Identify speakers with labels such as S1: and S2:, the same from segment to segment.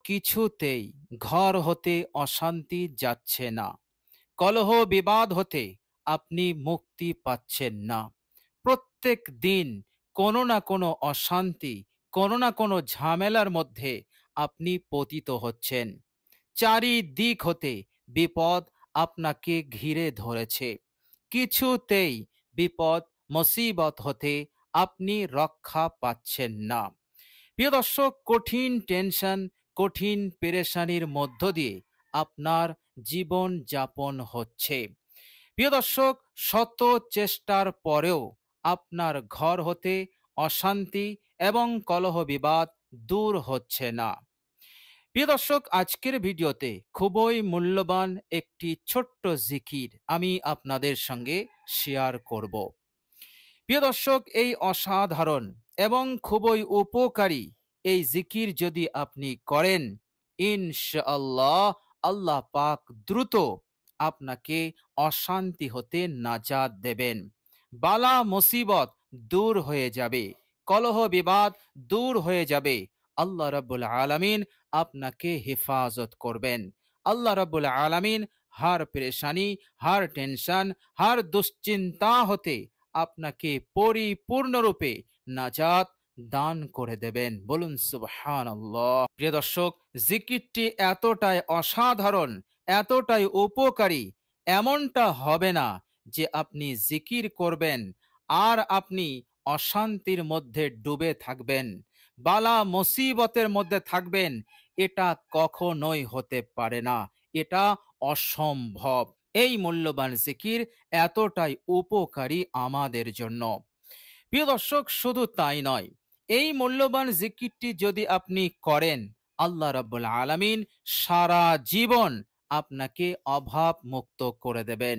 S1: কিছুতেই ঘর হতে অশান্তি যাচ্ছে না, কলহ বিবাদ হতে আপনি মুক্তি পাচ্ছেন না। প্রত্যেক দিন কোনো না কোনো অশান্তি, কোনো না কোনো ঝামেলার মধ্যে আপনি পতিত হচ্ছেন। চারিদিক হতে বিপদ আপনাকে ঘিরে ধরেছে। কিছুতেই বিপদ মুসিবত হতে আপনি রক্ষা পাচ্ছেন না। প্রিয় দর্শক, কঠিন টেনশন, কঠিন পেরেশানির মধ্য দিয়ে আপনার জীবন যাপন হচ্ছে। প্রিয় দর্শক, শত চেষ্টার পরেও আপনার ঘর হতে অশান্তি এবং কলহ বিবাদ দূর হচ্ছে না। প্রিয় দর্শক, আজকের ভিডিওতে খুবই মূল্যবান একটি ছোট্ট জিকির আমি আপনাদের সঙ্গে শেয়ার করব। প্রিয় দর্শক, এই অসাধারণ এবং খুবই উপকারী এই জিকির যদি আপনি করেন, ইনশাআল্লাহ আল্লাহ পাক দ্রুত আপনাকে অশান্তি হতে নাজাত দেবেন। বালা মুসিবত দূর হয়ে যাবে, কলহ বিবাদ দূর হয়ে যাবে। আল্লাহ রাব্বুল আলামিন আপনাকে হেফাজত করবেন। আল্লাহ রাব্বুল আলামিন হার পেরেশানি, হার টেনশন, হার দুশ্চিন্তা হতে আপনাকে পরিপূর্ণরূপে নাজাত দান করে দেবেন। বলুন সুবহানাল্লাহ। প্রিয় দর্শক, জিকিরটি এতটাই অসাধারণ, এতটাই উপকারী, এমনটা হবে না যে আপনি জিকির করবেন আর আপনি অশান্তির মধ্যে ডুবে থাকবেন, বালা মুসিবতের মধ্যে থাকবেন। এটা কখনোই হতে পারে না, এটা অসম্ভব। এই মূল্যবান জিকির এতটাই উপকারী আমাদের জন্য। প্রিয় দর্শক, শুধু তাই নয়, এই মূল্যবান জিকিরটি যদি আপনি করেন, আল্লাহ রাব্বুল আলামিন সারা জীবন আপনাকে অভাব মুক্ত করে দেবেন।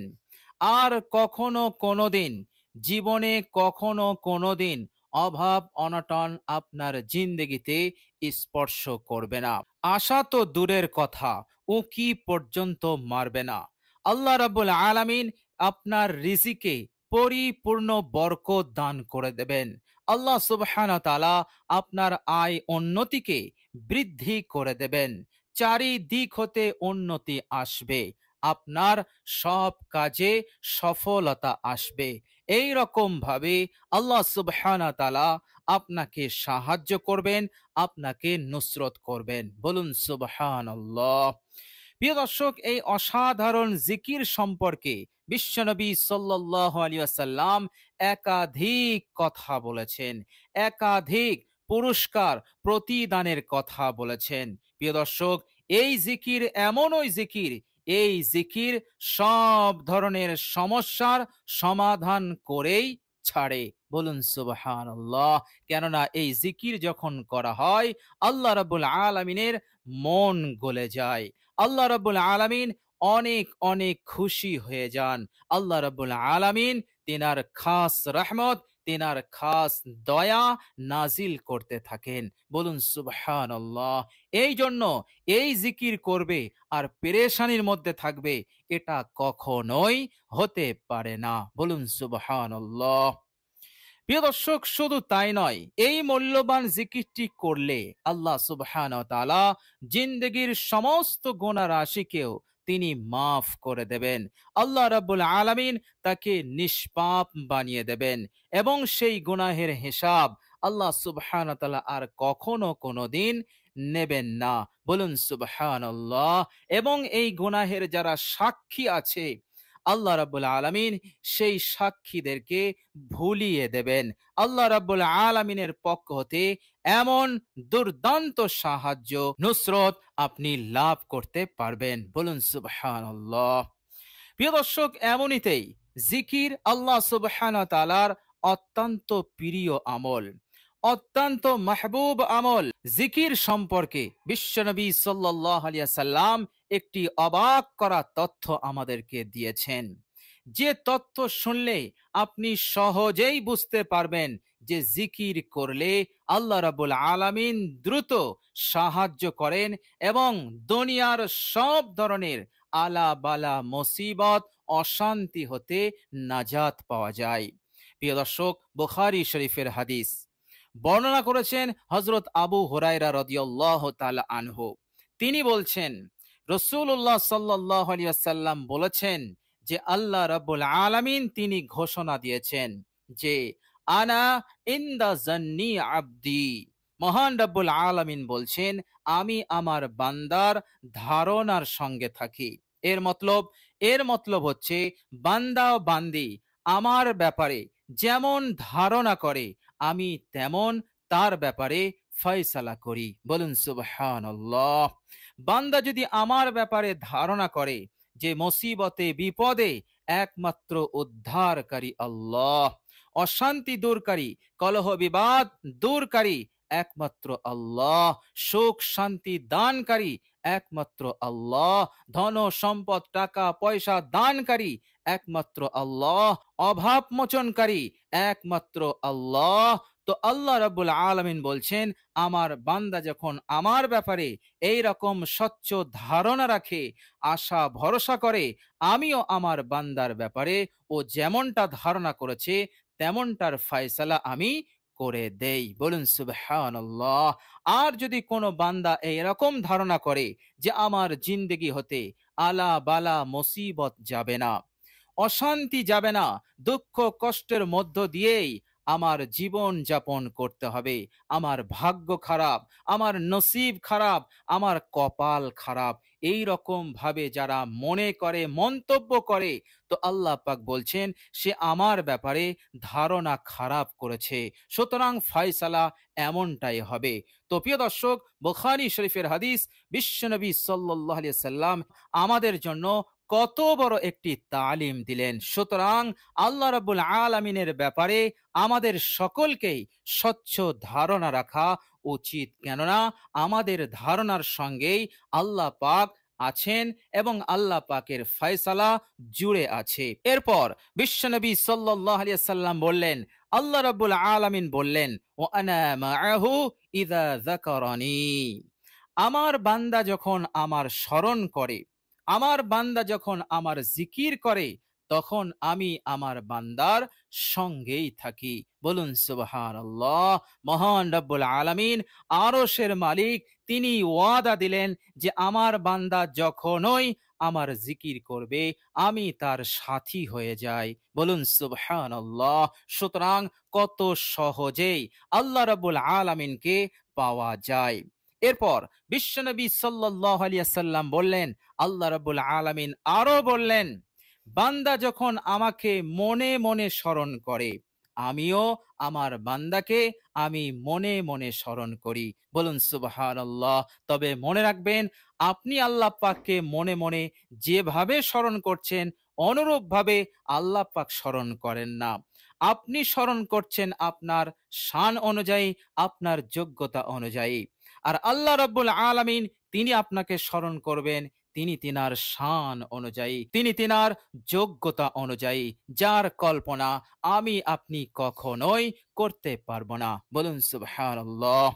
S1: আর কখনো কোনোদিন জীবনে কখনো কোনোদিন অভাব অনটন আপনার জিন্দেগিতে স্পর্শ করবে না। আশা তো দূরের কথা, উকি পর্যন্ত মারবে না। আল্লাহ রাব্বুল আলামিন আপনার রিজিকে পরিপূর্ণ বরকত দান করে দেবেন। আল্লাহ সুবহানাহু ওয়া তাআলা আপনার আয় উন্নতিকে বৃদ্ধি করে দেবেন। চারিদিক হতে উন্নতি আসবে, আপনার সব কাজে সফলতা আসবে। এই রকম ভাবে আল্লাহ সুবহানাহু ওয়া তাআলা আপনাকে সাহায্য করবেন, আপনাকে নুসরত করবেন। বলুন সুবহানাল্লাহ। প্রিয় দর্শক, এই অসাধারণ জিকির সম্পর্কে বিশ্বনবী সাল্লাল্লাহু আলাইহি ওয়াসাল্লাম একাধিক কথা বলেছেন, একাধিক পুরস্কার প্রতিদানের কথা বলেছেন। প্রিয় দর্শক, এই জিকির এমনই জিকির, এই জিকির সব ধরনের সমস্যার সমাধান করেই ছাড়ে। বলুন সুবহানাল্লাহ। কেননা এই জিকির যখন করা হয়, আল্লাহ রাব্বুল আলামিনের মন গলে যায়। আল্লাহ রাব্বুল আলামিন অনেক অনেক খুশি হয়ে যান। আল্লাহ রাব্বুল আলামিন তিনার খাস রহমত, তিনার খাস দয়া নাজিল করতে থাকেন। বলুন সুবহানাল্লাহ। এই জন্য এই জিকির করবে আর পেরেশানির মধ্যে থাকবে, এটা কখনোই হতে পারে না। বলুন সুবহানাল্লাহ। প্রিয় দর্শক, শুধু তাই নয়, এই মূল্যবান জিকিরটি করলে আল্লাহ সুবহানাহু ওয়া তাআলা জিন্দেগীর সমস্ত গুনাহ রাশিকেও তিনি মাফ করে দেবেন। আল্লাহ রাব্বুল আলামিন তাকে নিষ্পাপ বানিয়ে দেবেন এবং সেই গুনাহের হিসাব আল্লাহ সুবহানাহু ওয়া তাআলা আর কখনো কোনোদিন নেবেন না। বলুন সুবহানাল্লাহ। এবং এই গুনাহের যারা সাক্ষী আছে, আল্লাহ রাব্বুল আলামিন সেই সাক্ষীদেরকে ভুলিয়ে দেবেন। আল্লাহ রাব্বুল আলামিনের পক্ষ হতে এমন দুর্দান্ত সাহায্য, নুসরত আপনি লাভ করতে পারবেন। বলুন সুবহানাল্লাহ। প্রিয় দর্শক, এমনিতেই জিকির আল্লাহ সুবহানাহু ওয়া তাআলার অত্যন্ত প্রিয় আমল, অত্যন্ত মাহবুব আমল। জিকির সম্পর্কে বিশ্বনবী সাল্লাল্লাহু আলাইহি ওয়াসাল্লাম একটি অবাক করা তথ্য আমাদেরকে দিয়েছেন, যে তথ্য শুনলে আপনি সহজেই বুঝতে পারবেন যে জিকির করলে আল্লাহ রাব্বুল আলামিন দ্রুত সাহায্য করেন এবং দুনিয়ার সব ধরনের আলা বালা মুসিবত অশান্তি হতে নাজাত পাওয়া যায়। প্রিয় দর্শক, বুখারী শরীফের হাদিস বর্ণনা করেছেন হযরত আবু হুরায়রা রাদিয়াল্লাহু তাআলা আনহু। তিনি বলছেন, রাসূলুল্লাহ সাল্লাল্লাহু আলাইহি ওয়াসাল্লাম বলেছেন যে আল্লাহ রাব্বুল আলামিন তিনি ঘোষণা দিয়েছেন যে আনা ইনদা জান্নি আবদি। মহান রাব্বুল আলামিন বলছেন, আমি আমার বান্দার ধারণার সঙ্গে থাকি। এর মতলব হচ্ছে বান্দা ও বান্দি আমার ব্যাপারে যেমন ধারণা করে আমি তেমন তার ব্যাপারে ফয়সালা করি। বলুন সুবহানাল্লাহ। বান্দা যদি আমার ব্যাপারে ধারণা করে যে মুসিবতে বিপদে একমাত্র উদ্ধারকারী আল্লাহ, অশান্তি দূরকারী, কলহ বিবাদ দূরকারী একমাত্র আল্লাহ, সুখ শান্তি দানকারী একমাত্র আল্লাহ, ধন সম্পদ টাকা পয়সা দানকারী একমাত্র আল্লাহ, অভাব মোচনকারী একমাত্র আল্লাহ। তো আল্লাহ রাব্বুল আলামিন বলছেন, আমার বান্দা যখন আমার ব্যাপারে এই রকম স্বচ্ছ ধারণা রাখে, আশা ভরসা করে, আমিও আমার বান্দার ব্যাপারে ও যেমনটা ধারণা করেছে তেমনটার ফয়সালা আমি করে দেই। বলুন সুবহানাল্লাহ। আর যদি কোনো বান্দা এইরকম ধারণা করে যে আমার জিন্দেগি হতে আলা বালা মুসিবত যাবে না, অশান্তি যাবে না, দুঃখ কষ্টের মধ্য দিয়েই আমার জীবন যাপন করতে হবে, আমার ভাগ্য খারাপ, আমার নসিব খারাপ, আমার কপাল খারাপ, এই রকম ভাবে যারা মনে করে মন্তব্য করে, তো আল্লাহ পাক বলছেন সে আমার ব্যাপারে ধারণা খারাপ করেছে, সুতরাং ফয়সালা এমনটাই হবে। তো প্রিয় দর্শক, বুখারী শরীফের হাদিস, বিশ্বনবী সাল্লাল্লাহু আলাইহি সাল্লাম আমাদের জন্য কত বড় একটি তালিম দিলেন। সুতরাং আল্লাহ রাব্বুল আলামিনের ব্যাপারে আমাদের সকলকেই স্বচ্ছ ধারণা রাখা উচিত, কেননা আমাদের ধারণার সঙ্গেই আল্লাহ পাক আছেন এবং আল্লাহ পাকের ফয়সালা জুড়ে আছে। এরপর বিশ্বনবী সাল্লাল্লাহু আলাইহি সাল্লাম বললেন, আল্লাহ রাব্বুল আলামিন বললেন, ওয়া আনা মাআহু ইযা যাকারানি। আমার বান্দা যখন আমার স্মরণ করে, আমার বান্দা যখন আমার জিকির করে, তখন আমি আমার বান্দার সঙ্গেই থাকি। বলুন সুবহানাল্লাহ। মহান রব্বুল আলামিন আরশের মালিক, তিনি ওয়াদা দিলেন যে আমার বান্দা যখনই আমার জিকির করবে আমি তার সাথী হয়ে যাই। বলুন সুবহানাল্লাহ। সুতরাং কত সহজেই আল্লাহ রাব্বুল আলামিনকে পাওয়া যায়। এরপর বিশ্বনবী সাল্লাল্লাহু আলাইহি ওয়াসাল্লাম বললেন, আল্লাহ রাব্বুল আলামিন আরো বললেন, বান্দা যখন আমাকে মনে মনে স্মরণ করে, আমিও আমার বান্দাকে আমি মনে মনে স্মরণ করি। বলুন সুবহানাল্লাহ। তবে মনে রাখবেন, আপনি আল্লাহ পাককে মনে মনে যেভাবে স্মরণ করছেন অনুরূপ ভাবে আল্লাহ পাক স্মরণ করেন না। আপনি স্মরণ করছেন আপনার শান অনুযায়ী, আপনার যোগ্যতা অনুযায়ী। আর আল্লাহ রাব্বুল আলামিন তিনি আপনাকে স্মরণ করবেন তিনি তিনার শান অনুযায়ী, তিনি তিনার যোগ্যতা অনুযায়ী, যার কল্পনা আমি আপনি কখনোই করতে পারবো না। বলুন সুবহানাল্লাহ।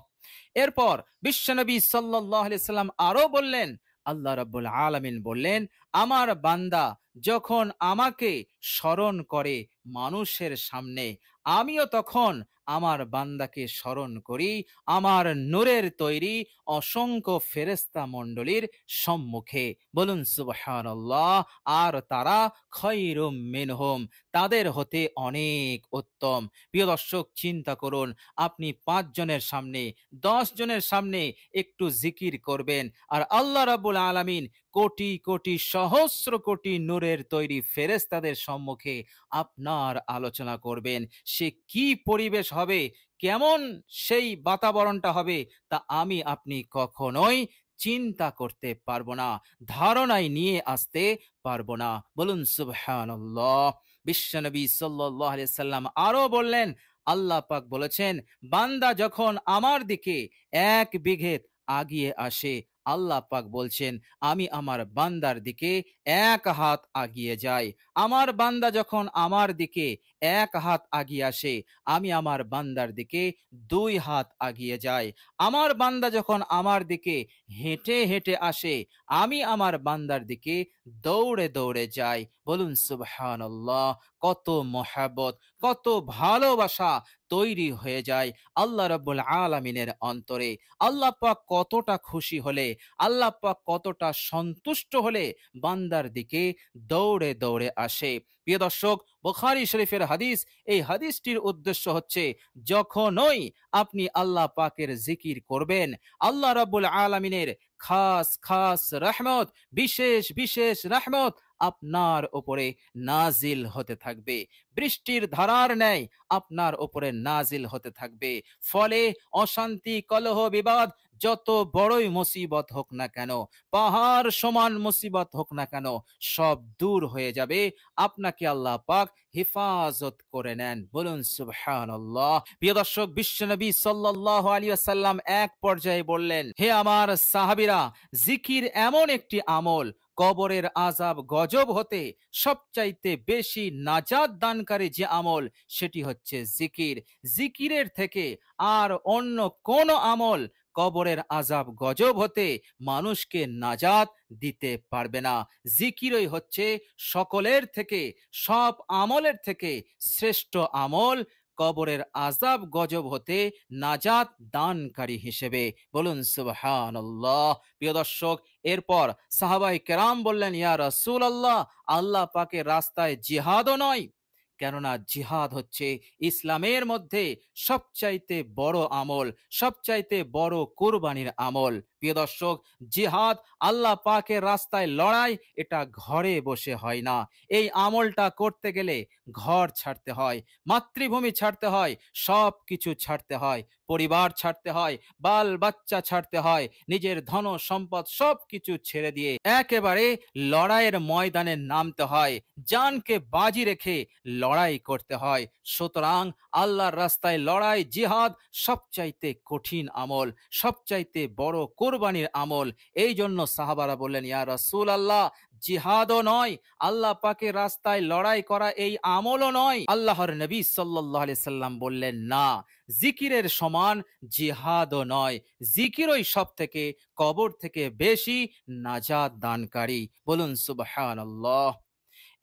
S1: এরপর বিশ্বনবী সাল্লাল্লাহু আলাইহি সাল্লাম আরো বললেন, আল্লাহ রাব্বুল আলামিন বললেন, আমার বান্দা যখন আমাকে স্মরণ করে মানুষের সামনে, আমিও তখন আমার বান্দাকে স্মরণ করি আমার নূরের তৈরি অসংখ্য ফেরেশতা মণ্ডলীর সম্মুখে। বলুন সুবহানাল্লাহ। আর তারা খায়রুম মিনহুম, তাদের হতে অনেক উত্তম। প্রিয় দর্শক, চিন্তা করুন, আপনি 5 জনের সামনে 10 জনের সামনে একটু জিকির করবেন, আর আল্লাহ রাব্বুল আলামিন কোটি কোটি সহস্র কোটি নূরের তৈরি ফেরেশতাদের সম্মুখে আপনার আলোচনা করবেন। সে কি পরিবেশ হবে, কেমন সেই বাতাবরণটা হবে, তা আমি আপনি কখনোই চিন্তা করতে পারবো না, ধারণায় নিয়ে আসতে পারবো না। বলুন সুবহানাল্লাহ। বিশ্বনবী সাল্লাল্লাহু আলাইহি সাল্লাম আরো বললেন, আল্লাহ পাক বলেছেন, বান্দা যখন আমার দিকে 1 বিঘত আগিয়ে আসে, আল্লাহ পাক বলছেন আমি আমার বান্দার দিকে 1 হাত আগিয়ে যাই। আমার বান্দা যখন আমার দিকে 1 হাত আগিয়ে আসে, আমি আমার বান্দার দিকে 2 হাত আগিয়ে যাই। আমার বান্দা যখন আমার দিকে হেঁটে হেঁটে আসে, আমি আমার বান্দার দিকে দৌড়ে দৌড়ে যাই। বলুন সুবহানাল্লাহ। কত মহাব্বত, কত ভালোবাসা তৈরি হয়ে যায় আল্লাহ রাব্বুল আলামিনের অন্তরে। আল্লাহ পাক কতটা খুশি হলে, আল্লাহ পাক কতটা সন্তুষ্ট হলে বান্দার দিকে দৌড়ে দৌড়ে আসে। প্রিয় দর্শক, বুখারী শরীফের হাদিস, এই হাদিসটির উদ্দেশ্য হচ্ছে যখনই আপনি আল্লাহ পাকের জিকির করবেন, আল্লাহ রাব্বুল আলামিনের খাস খাস রহমত, বিশেষ বিশেষ রহমত আপনার উপরে নাজিল হতে থাকবে, বৃষ্টির ধারার ন্যায় আপনার উপরে নাজিল হতে থাকবে। ফলে অশান্তি, কলহ, বিবাদ যত বড়ই মুসিবত হোক না কেন, পাহাড় সমান মুসিবত হোক না কেন, সব দূর হয়ে যাবে। আপনাকে আল্লাহ পাক হেফাজত করে নেন। বলুন সুবহানাল্লাহ। প্রিয় দর্শক, বিশ্বনবী সাল্লাল্লাহু আলাইহি ওয়াসাল্লাম এক পর্যায়ে বললেন, হে আমার সাহাবীরা, জিকির এমন একটি আমল, কবরের আযাব গজব হতে সবচাইতে বেশি নাজাত দানকারী যে আমল, সেটি হচ্ছে জিকির। জিকিরের থেকে আর অন্য কোন আমল কবরের আযাব গজব হতে মানুষকে নাজাত দিতে পারবে না। জিকিরই হচ্ছে সকলের থেকে, সব আমলের থেকে শ্রেষ্ঠ আমল, কবরের আযাব গজব হতে নাজাত দানকারী হিসেবে। বলুন সুবহানাল্লাহ। প্রিয় দর্শক, এরপর সাহাবায়ে কেরাম বললেন, ইয়া রাসূলুল্লাহ, আল্লাহ পাকের রাস্তায় জিহাদও নয়? কেননা জিহাদ হচ্ছে ইসলামের মধ্যে সবচাইতে বড় আমল, সবচাইতে বড় কুরবানির আমল। প্রিয় দর্শক, জিহাদ, আল্লাহ পাকের রাস্তায় লড়াই, এটা ঘরে বসে হয় না। এই আমলটা করতে গেলে ঘর ছাড়তে হয়, মাতৃভূমি ছাড়তে হয়, সব কিছু ছাড়তে হয়, পরিবার ছাড়তে হয়, বাল বাচ্চা ছাড়তে হয়, নিজের ধন সম্পদ সব কিছু ছেড়ে দিয়ে একেবারে লড়াইয়ের ময়দানে নামতে হয়, জানকে বাজি রেখে লড়াই করতে হয়। সুতরাং আল্লাহর রাস্তায় লড়াই, জিহাদ সবচাইতে কঠিন আমল, সবচাইতে বড় কোরবানির আমল। এই জন্য সাহাবারা বললেন, ইয়া রাসূলুল্লাহ, জিহাদও নয়, আল্লাহ পাকের রাস্তায় লড়াই করা এই আমলও নয়। আল্লাহর নবী সাল্লাল্লাহু আলাইহি সাল্লাম বললেন, না, জিকিরের সমান জিহাদও নয়, জিকিরই সব থেকে, কবর থেকে বেশি নাজাত দানকারী। বলুন সুবহানাল্লাহ।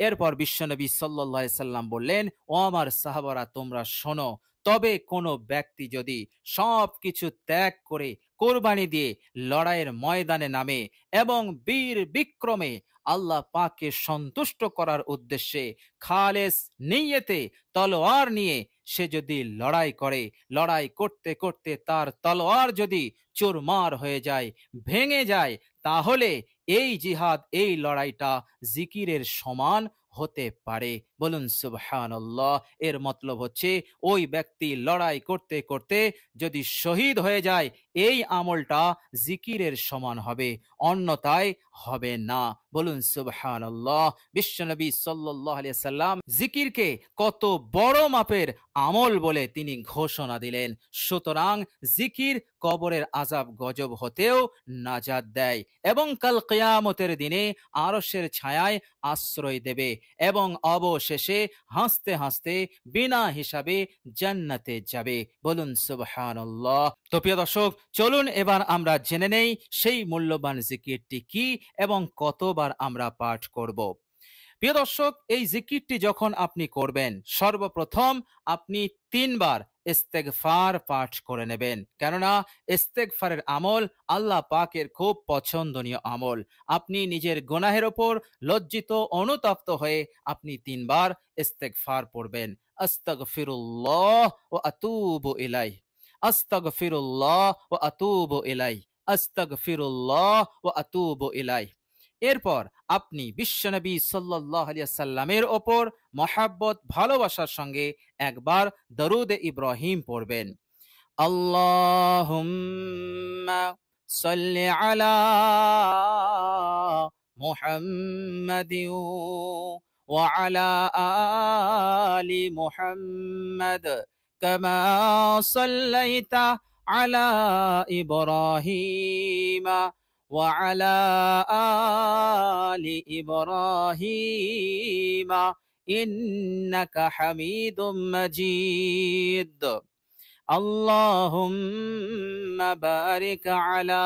S1: এরপর বিশ্বনবী সাল্লাল্লাহু আলাইহি সাল্লাম বললেন, ও আমার সাহাবারা, তোমরা শোনো, তবে কোনো ব্যক্তি যদি সব কিছু ত্যাগ করে কোরবানি দিয়ে লড়াইয়ের ময়দানে নামে এবং বীর বিক্রমে আল্লাহ পাককে সন্তুষ্ট করার উদ্দেশ্যে খালেস নিয়তে তলোয়ার নিয়ে সে যদি লড়াই করে, লড়াই করতে করতে তার তলোয়ার যদি চুরমার হয়ে যায়, ভেঙে যায়, তাহলে এই জিহাদ, এই লড়াইটা জিকিরের সমান হতে পারে। বলুন সুবহানাল্লাহ। এর মতলব হচ্ছে ওই ব্যক্তি লড়াই করতে করতে যদি শহীদ হয়ে যায়, এই আমলটা জিকিরের সমান হবে, অন্যথায় হবে না। বলুন সুবহানাল্লাহ। বিশ্বনবী সাল্লাল্লাহু আলাইহি সাল্লাম জিকিরকে কত বড় মাপের আমল বলে তিনি ঘোষণা দিলেন। সুতরাং জিকির কবরের আযাব গজব হতেও নাজাত দেয় এবং কাল কিয়ামতের দিনে আরশের ছায়ায় আশ্রয় দেবে এবং অবশেষে হাসতে হাসতে বিনা হিসাবে জান্নাতে যাবে। বলুন সুবহানাল্লাহ। তো প্রিয় দর্শক, চলুন এবার আমরা জেনে নেই সেই মূল্যবান জিকিরটি কি এবং কতবার আমরা পাঠ করব। প্রিয় দর্শক, এই জিকিরটি যখন আপনি করবেন, সর্বপ্রথম আপনি 3 বার ইস্তেগফার পাঠ করে নেবেন। কেননা ইস্তেগফারের আমল আল্লাহ পাকের খুব পছন্দনীয় আমল। আপনি নিজের গুনাহের ওপর লজ্জিত, অনুতপ্ত হয়ে আপনি 3 বার ইস্তেগফার পড়বেন। আস্তাগফিরুল্লাহ ওয়া আতুবু ইলাইহি, আস্তাগফিরুল্লাহ ওয়া আতুবু ইলাইহি, আস্তাগফিরুল্লাহ ওয়া আতুবু ইলাইহি। এরপর আপনি বিশ্বনবী সাল্লাল্লাহু আলাইহি সাল্লামের ওপর মহাব্বত, ভালোবাসার সঙ্গে একবার দরুদ ইব্রাহিম পড়বেন। আল্লাহুম্মা সাল্লি আলা মুহাম্মাদিন ওয়া আলা আলি মুহাম্মাদ কামা সাল্লাইতা আলা ইব্রাহিম وعلى آل إبراهيم إنك حميد مجيد اللهم بارك على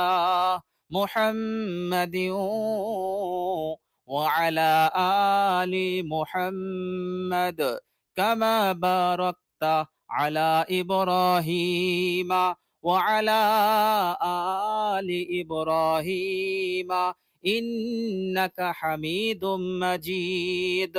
S1: محمد وعلى آل محمد كما باركت على إبراهيم وعلى آل إبراهيم إنك حميد مجيد।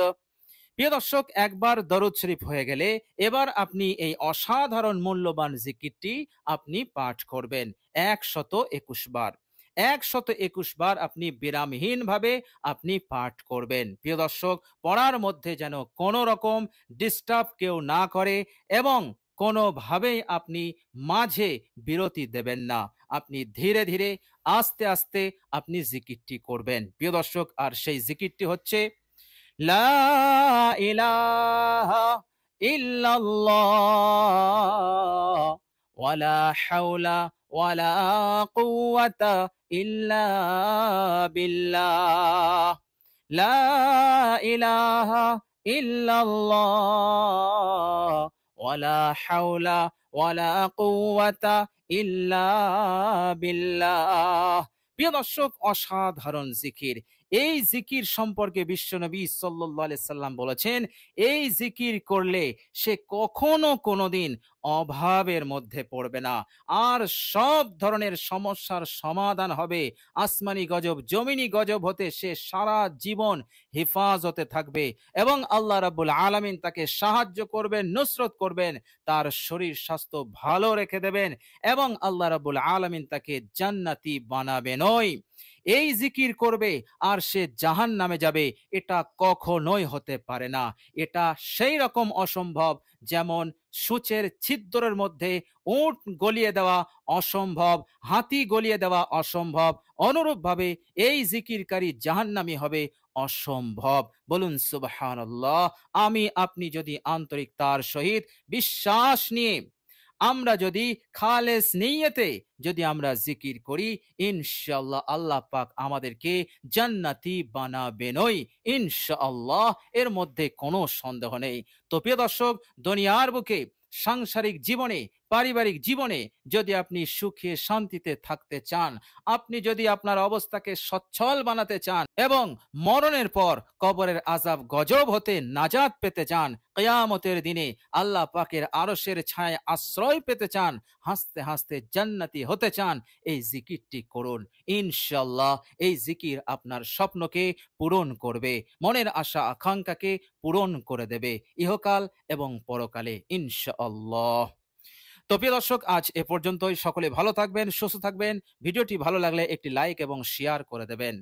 S1: প্রিয় দর্শক, একবার দরুদ শরীফ হয়ে গেলে এবার আপনি এই অসাধারণ মূল্যবান জিকিরটি আপনি পাঠ করবেন 121 বার। 121 বার আপনি বিরামহীন ভাবে আপনি পাঠ করবেন। প্রিয় দর্শক, পড়ার মধ্যে যেন কোনো রকম ডিস্টার্ব কেউ না করে এবং কোনোভাবেই আপনি মাঝে বিরতি দেবেন না। আপনি ধীরে ধীরে আস্তে আস্তে আপনি জিকিরটি করবেন প্রিয় দর্শক। আর সেই জিকিরটি হচ্ছে লা ইলাহা ইল্লাল্লাহ ওয়ালা হাওলা ওয়ালা কুওয়াতা ইল্লা বিল্লাহ। লা ইলাহা ইল্লাল্লাহ ওয়ালা হাওলা ওয়ালা কুওয়াতা ইল্লা বিল্লাহ। প্রিয় দর্শক, অসাধারণ জিকির। এই জিকির সম্পর্কে বিশ্বনবী সাল্লাল্লাহু আলাইহি সাল্লাম বলেছেন, এই জিকির করলে সে কখনো কোনোদিন অভাবের মধ্যে পড়বে না, আর সব ধরনের সমস্যার সমাধান হবে। আসমানি গজব জমিনি গজব হতে সে সারা জীবন হেফাজতে থাকবে এবং আল্লাহ রাব্বুল আলামিন তাকে সাহায্য করবেন, নুসরত করবেন, তার শরীর স্বাস্থ্য ভালো রেখে দেবেন এবং আল্লাহ রাব্বুল আলামিন তাকে জান্নাতি বানাবেনই। এই জিকির করবে আর সে জাহান্নামে যাবে, এটা কখনোই হতে পারে না। এটা সেই রকম অসম্ভব যেমন সূচের ছিদ্রের মধ্যে উট গলিয়ে দেওয়া অসম্ভব, হাতি গলিয়ে দেওয়া অসম্ভব, অনুরূপভাবে এই জিকিরকারী জাহান্নামী হবে অসম্ভব। বলুন সুবহানাল্লাহ। আমি আপনি যদি আন্তরিকতার সহিত বিশ্বাস নিয়ে আমরা যদি খালেস নিয়তে যদি আমরা জিকির করি, ইনশাআল্লাহ আল্লাহ পাক আমাদেরকে জান্নাতি বানাবেনই ইনশাআল্লাহ, এর মধ্যে কোনো সন্দেহ নেই। তো প্রিয় দর্শক, দুনিয়ার বুকে সাংসারিক জীবনে, পারিবারিক জীবনে যদি আপনি সুখে শান্তিতে থাকতে চান, আপনি যদি আপনার অবস্থাকে সচ্ছল বানাতে চান এবং মরণের পর কবরের আযাব গজব হতে নাজাত পেতে চান, কিয়ামতের দিনে আল্লাহ পাকের আরশের ছায়ায় আশ্রয় পেতে চান, হাসতে হাসতে জান্নাতি হতে চান, এই জিকিরটি করুন। ইনশাআল্লাহ এই জিকির আপনার স্বপ্নকে পূরণ করবে, মনের আশা আকাঙ্ক্ষাকে পূরণ করে দেবে ইহকাল এবং পরকালে ইনশাআল্লাহ। তো প্রিয় দর্শক, আজ এ পর্যন্তই। সকলে ভালো থাকবেন, সুস্থ থাকবেন। ভিডিওটি ভালো লাগলে একটি লাইক এবং শেয়ার করে দেবেন।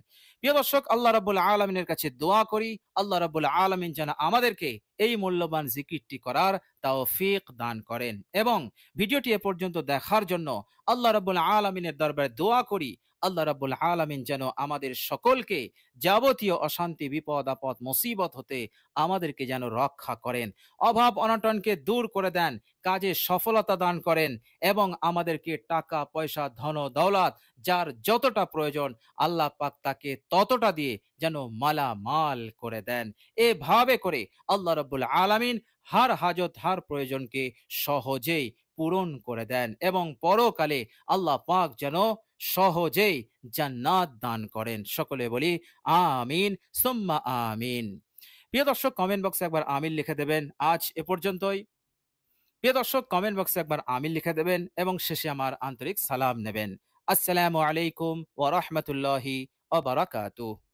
S1: প্রিয় দর্শক, আল্লাহ রাব্বুল আলামিনের কাছে দোয়া করি, আল্লাহ রাব্বুল আলামিন যেন আমাদেরকে এই মূল্যবান জিকিরটি করার তৌফিক দান করেন এবং ভিডিওটি এ পর্যন্ত দেখার জন্য আল্লাহ রাব্বুল আলামিনের দরবারে দোয়া করি, আল্লাহ রাব্বুল আলামিন যেন আমাদের সকলকে যাবতীয় অশান্তি, বিপদ আপদ, মুসিবত হতে আমাদেরকে যেন রক্ষা করেন, অভাব অনটনকে দূর করে দেন, কাজে সফলতা দান করেন এবং আমাদেরকে টাকা পয়সা, ধন দৌলত যার যতটা প্রয়োজন আল্লাহ পাক তাকে ততটা দিয়ে যেন মালামাল করে দেন। এভাবে করে আল্লাহ রাব্বুল আলামিন হার হাজত, হার প্রয়োজনকে সহজেই পূরণ করে দেন এবং পরকালে আল্লাহ পাক যেন সহজেই জান্নাত দান করেন। সকলে বলি আমিন সুম্মা আমিন। প্রিয় দর্শক, কমেন্ট বক্সে একবার আমিন লিখে দেবেন। আজ এ পর্যন্তই। প্রিয় দর্শক, কমেন্ট বক্সে একবার আমিন লিখে দেবেন এবং শেষে আমার আন্তরিক সালাম নেবেন। আসসালামু আলাইকুম ওয়া রাহমাতুল্লাহি ওয়া বারাকাতুহু।